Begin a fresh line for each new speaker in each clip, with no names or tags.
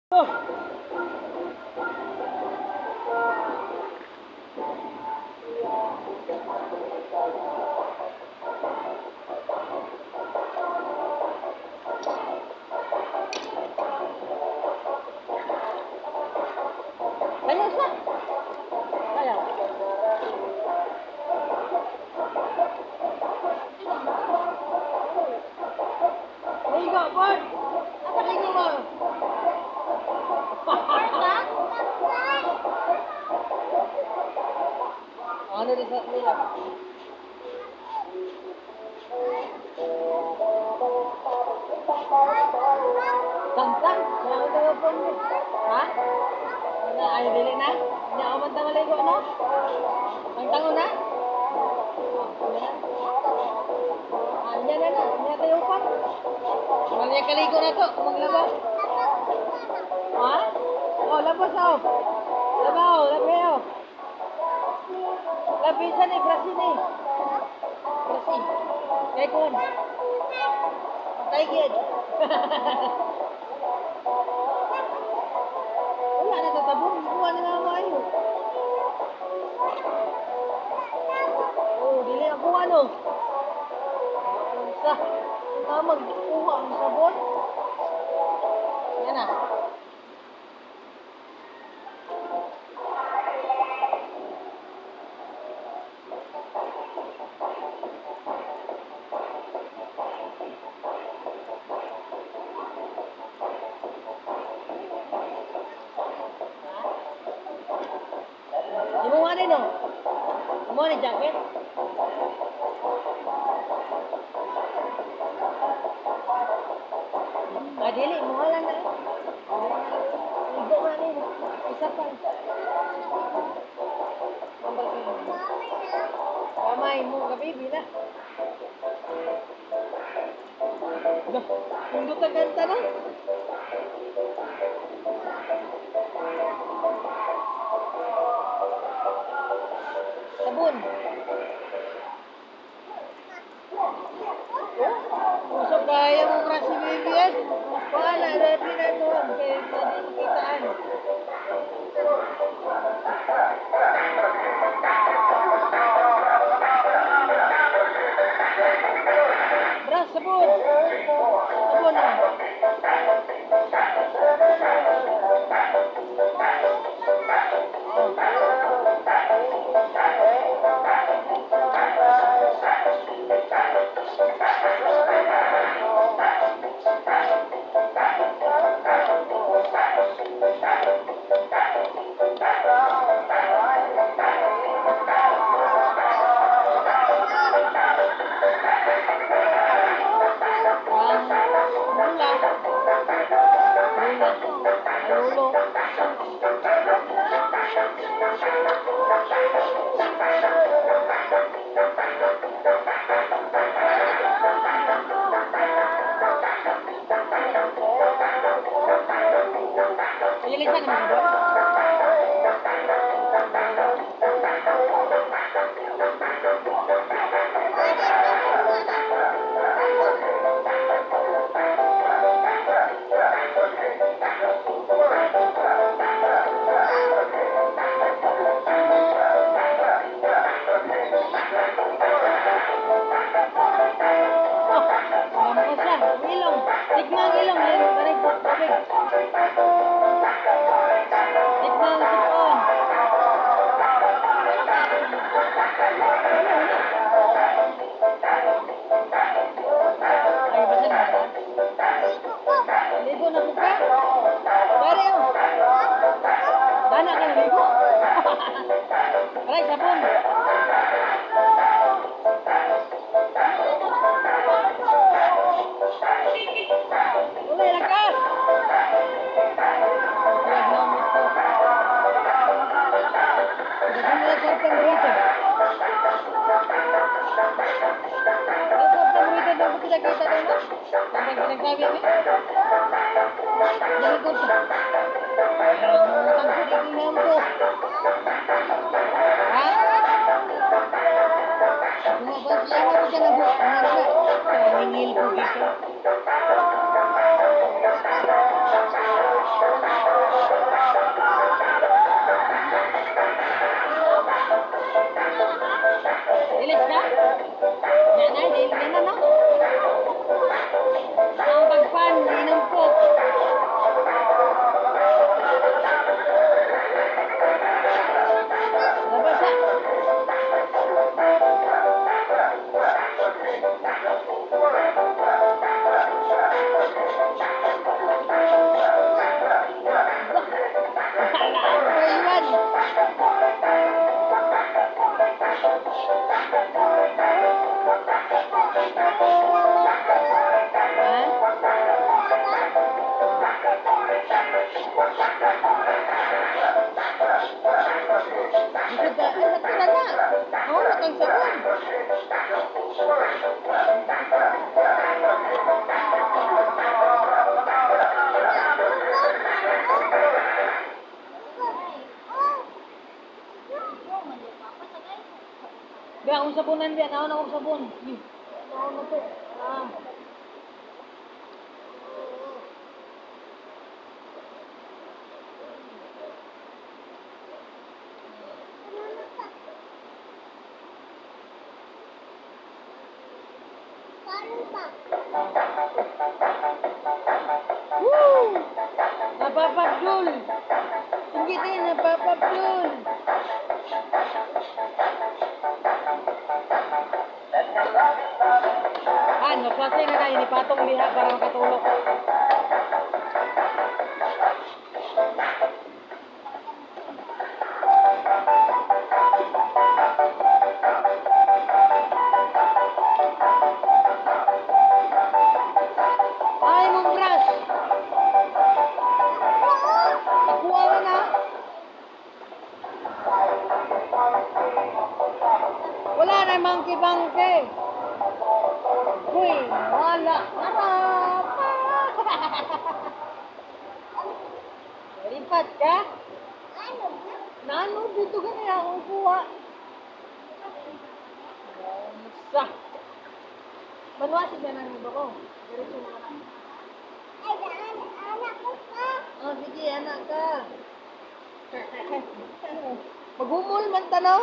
Ayaw siya. Ayaw. Ligo, boy. Asa ligo mo? Ano rin sa nila? Tang-tang? Kaya ko telefon mo. Ha? Ano, ayaw dili na? Hindi ako man maligo, no? Tang-tango na? Anya na na. Anya tayo pa. Mali kaligo na to. Maglaba. Ha? Oh, labas oh. Labaw, labaw. Labisan eh, Brasil eh. Brasil. Kaya kun. Patay gid. Wala na tatabon. Buwan na nga mayo. Oh, dili ako ano. Sa magkuha ang sabon. Yan na. Imo nga rin, no? Imo ni jacket? Dili, mo lang na. Igo nga rin. Isa pa. Kamay mo, kabibi na. Pundot ang kanta na. Sabon. Usap kaya mo pra si Vivian. Wala, dati na doon. Kaya pwede makitaan. Bra, sabon. Sabon na. Ayalisan naman sa doon. Ilong. Tignan ilong. Barig. Tignan sipon. Ay, basan na ba? Ligo na po ka? Bari oh. Dana ka na ligo? Aray, sabon. Ulay lang ka! Huwag na mo ito. Dagan na sartang rito. Ang sartang rito na mo kinakita doon na? Ang pinagsabi mo? Dagan ko ito. Ang tangkot ko. Ha? Mga ba't ko dyan ang buwan? Hingil ko dito. Dito ka, ay, natira na. Oo, natang sabon. Biya, akong sabunan biya. Naon akong sabon. Naon na to. Ah. Woo! Napapabdul. Hindi din, napapabdul. Han, magklase na tayo ni Patong liha para makatulog. Ay, mong brush. Nakuha ka na. Wala na monkey-monkey. Uy, wala. Harap. Lipat ka? Nano, dito ka na akong kuha. Sa. Manwasi ka ng iba ko. Diretso mo na. Oh, sige, anak ka. Magumol man tanaw.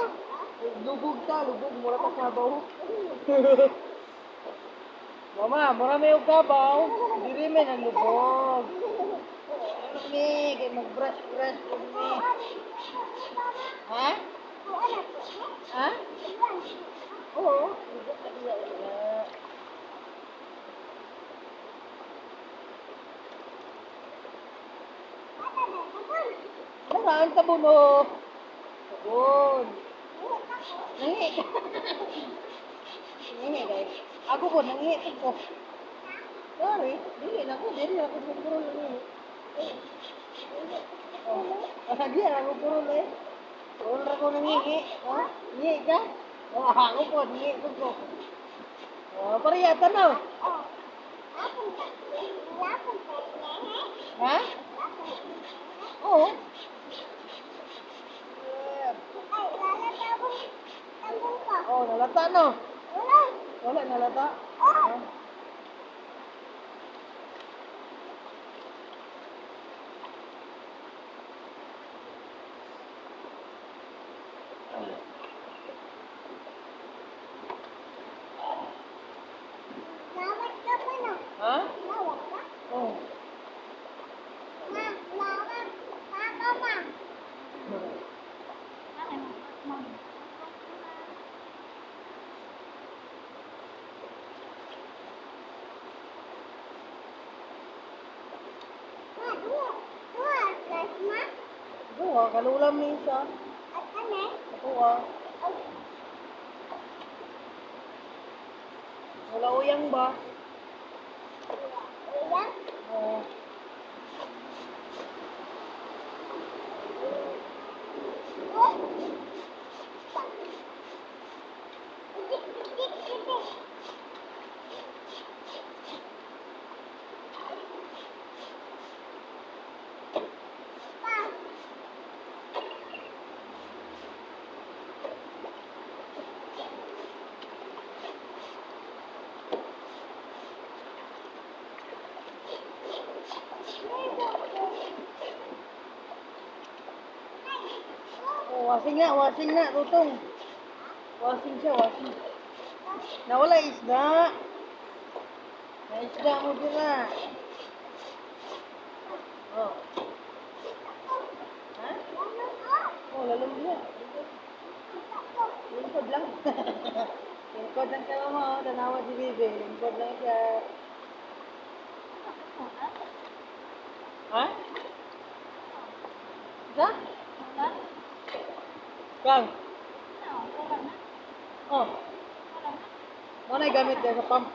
Lubog ka, lubog. Mura ka sabaw. Mama, mura may yung kabaw. Diri may naglubog. Ano mi? Kaya mag-brush-brush ko mi. Ha? Ha? Oo. Lubog ka diya ulit. Saan sabon mo? Sabon. Nangi ka. Nangi guys. Ako po, nangi ko. Sorry, dili na ko. Dili ako puro nangi. Oh, diyan ako puro nangi. Puro ako nangi. Oh, nangi ka? Oh, ako po, nangi ko. Oh, pariyata na. Ha? Oo. Oh, nalata no? Wala, nalata? Ah. Ha? Oh. Buha, kalulam ni isa. Buha. Wala uyang ba? Oo. Oh, wasing na, tutong. Wasing siya, wasing. Nawala isda. Na isda mo dira. Oh. Ha? Oh, lalong dia. Lingkod lang. Lingkod lang siya mo, tanawa si Bibi. Lingkod lang siya. Ha? Isa? Kang? Oh. Mo na gamit din sa pump.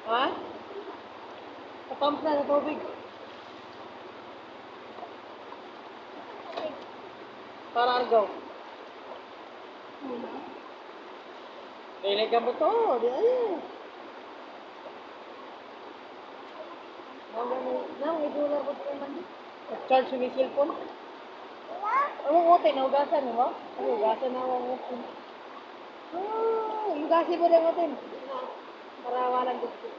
Ha? Sa pump na, sa tubig. Para argaw. Kailan ka mo to? Di ay. Nang idular ko ito naman. Charge yung cellphone. Ang uti, naugasan mo? Naugasan na ang uti. Hugasin mo din utin. Para walang gusto.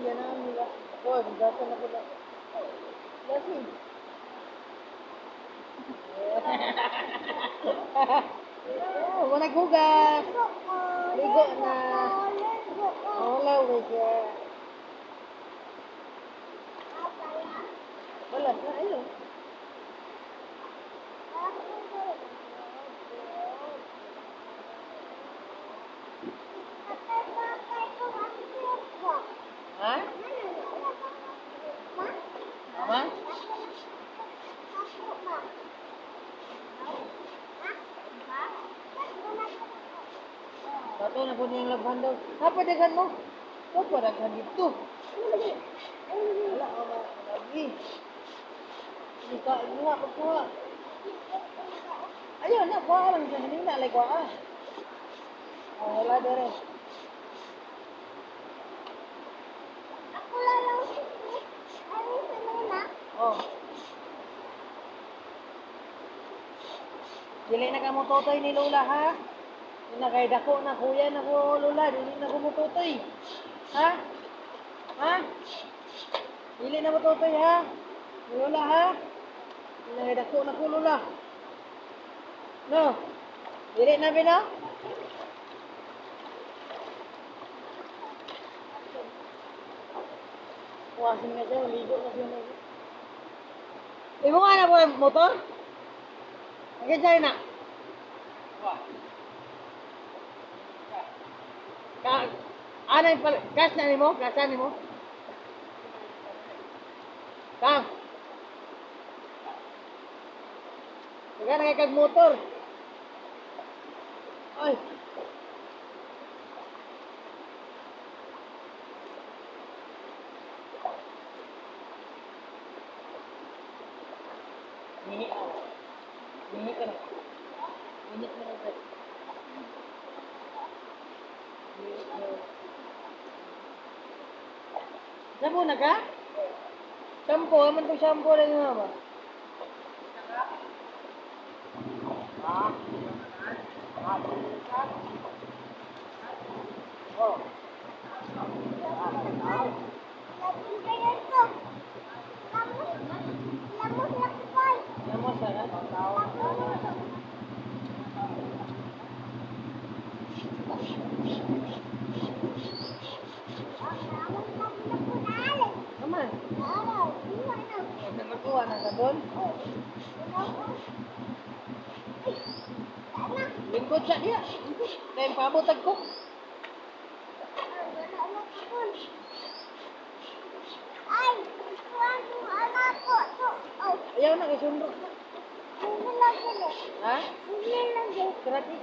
Yan na ang nila. Hugasan na ko na. Hugasin. Wala gugas. Ligo na. Wala gugas. Wala na, ayun. Ha? Mama? Bato na po niyang labhan daw. Padagan mo. Padagan dito. Wala, lagi. Ika, nga, pagkuha. Ayun na, kuha ka lang siya. Hindi na, alay kuha ka. Wala dere. Oh. Dili na ka mo totoy ni Lola, ha? Kay dako na kuya na ko Lola, dili na ko mo totoy. Ha? Ha? Dili na mo totoy, ha? Ni Lola, ha? Kay dako na ko Lola. No? Dili na bino? Wasin nga siya, ligo na siya. Ibo nga na po yung motor? Agad siya na. Ano yung pala? Gas na ni mo? Gasa ni mo? Kang? Huwag na kag motor. Ay. Mihi ako. Mihi ka na. Mihi ka na. Shampoo na ka? Shampoo? Aman ko shampoo lang nga ba? Oh. Lamos na. Naman. Nagkuha na ka doon? Lingkod siya niya. Kaya yung pabutag ko. Ayaw na, kasundo. Ha? Kerati.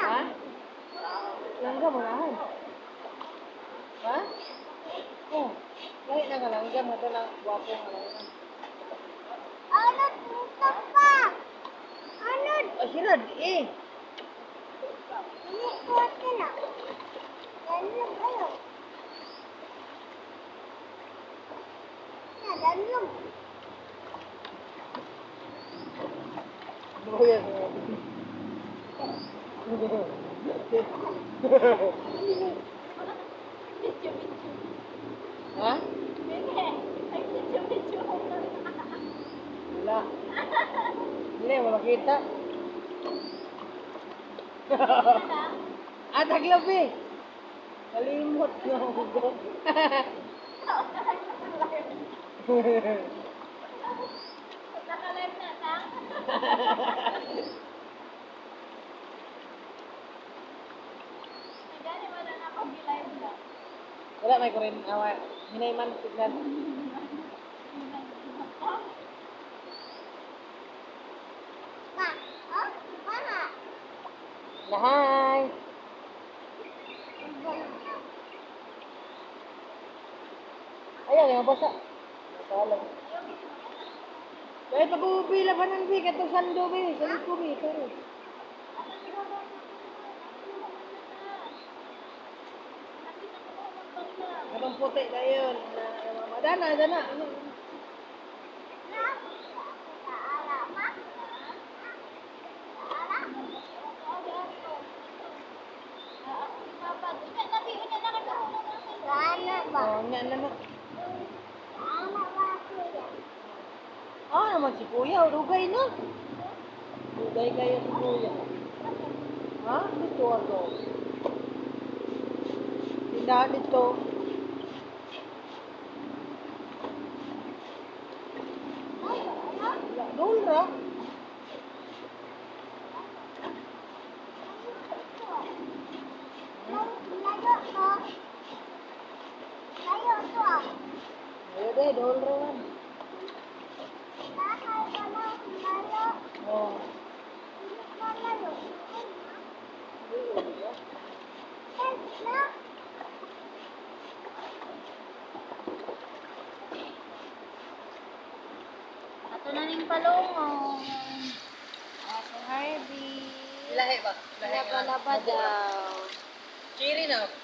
Ha? Langga mo nahan. Ha? Oh. Lahi na ka langga mo. Ito lang. Guwapo nga langga. Oh, sirad. Eh. Oh, yes. Ha? Wala. Hindi, wala kita. Taglabi. Kalimot na ako.
Nakalive na, ta? Gani mo na nakapag-live na.
Wala, may kurin. Hinay man, signal. Hi. Ayan, yung basa. Masalang. Kaya pag-ubila pa ng bigat ng sando, be. Salit ko, be. Pero. Anong puti na yun? Dana, dana. Ano? Oh, nga naman. Ah, naman si Kuya. Rugay na. Rugay kayo si Kuya. Ha? Dito ako. Tindahan dito. Dulra. Ayo deh, dulra man. Oh.
Ato na ning palongong. Ato Harvey.
Lahi ba? Lahi nga.
Laba-laba daw.
Chiri na.